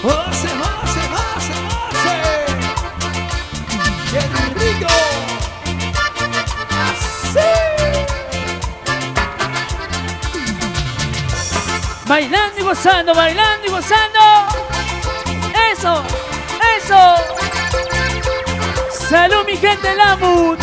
José, José, José, José. ¡Qué rico! ¡Así! Bailando y gozando, bailando y gozando. Eso, eso. Salud mi gente de Lamut.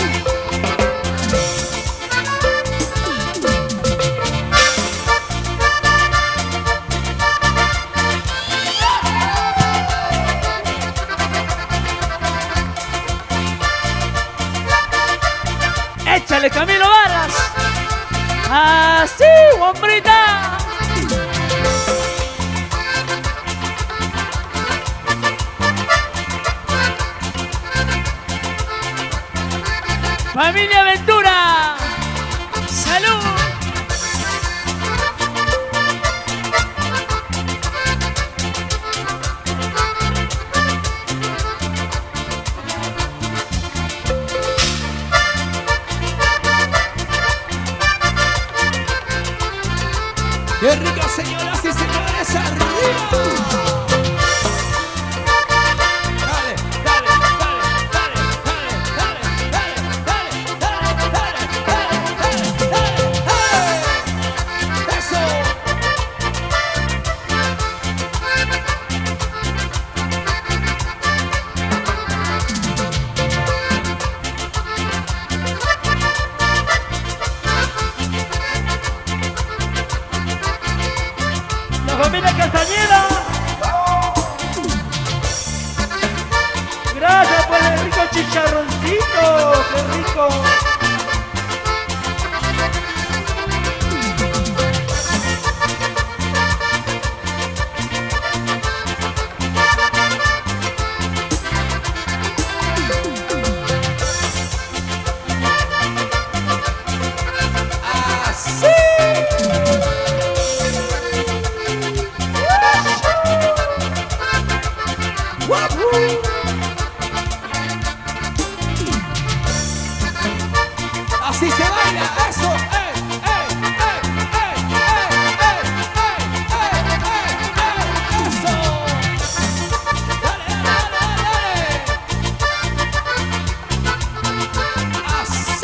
Échale Camilo Vargas. Así, hombrita. Familia Aventura. Salud. ¡Qué rico, señoras y señores! ¡Arriba! Dale, dale, dale, dale, dale, dale, dale, dale, dale, dale, dale, dale. ¡Eso! La familia Castañeda. Gracias por el rico chicharroncito. Qué rico. ¡Así! Así se baila, eso, eso. Dale, dale, dale, dale. Así.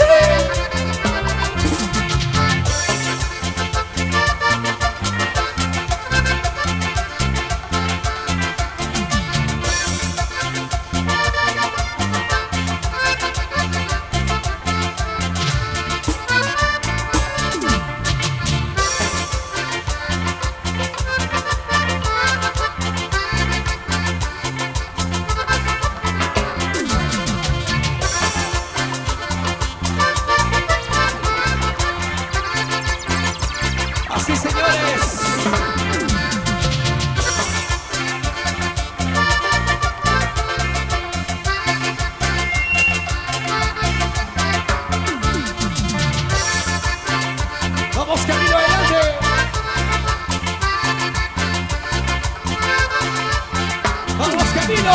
Así, señores. Vamos, Camilo, adelante. Vamos, Camilo.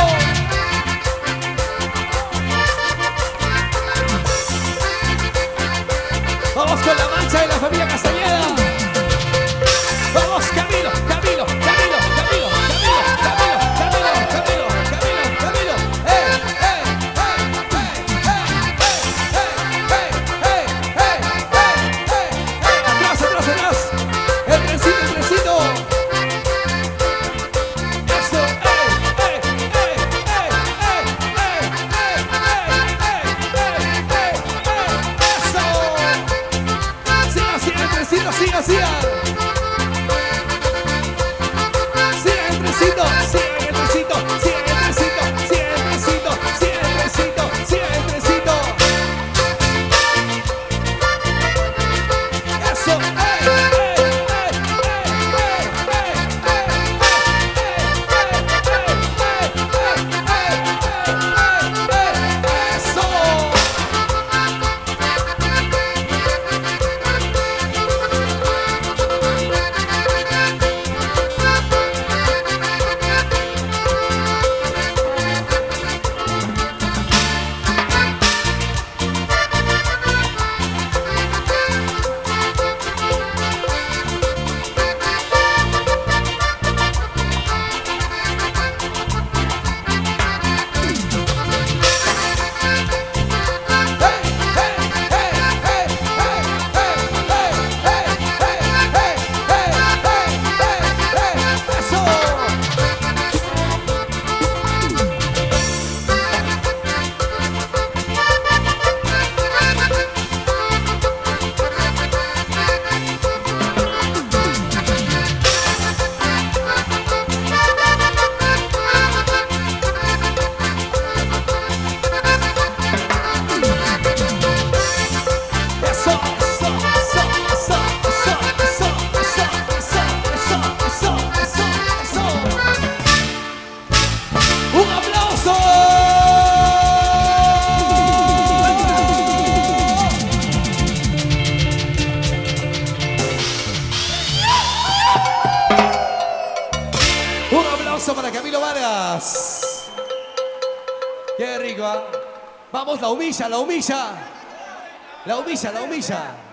Vamos con la mancha de la familia Castañeda. Vamos, Camilo, Camilo, Camilo, Camilo, Camilo, Camilo, Camilo, Camilo, Camilo. Atrás, atrás, atrás. El trencito, el trencito. Eso, aplauso para Camilo Vargas. Qué rico, ¿ah? Vamos, la humilla, la humilla. La humilla, la humilla.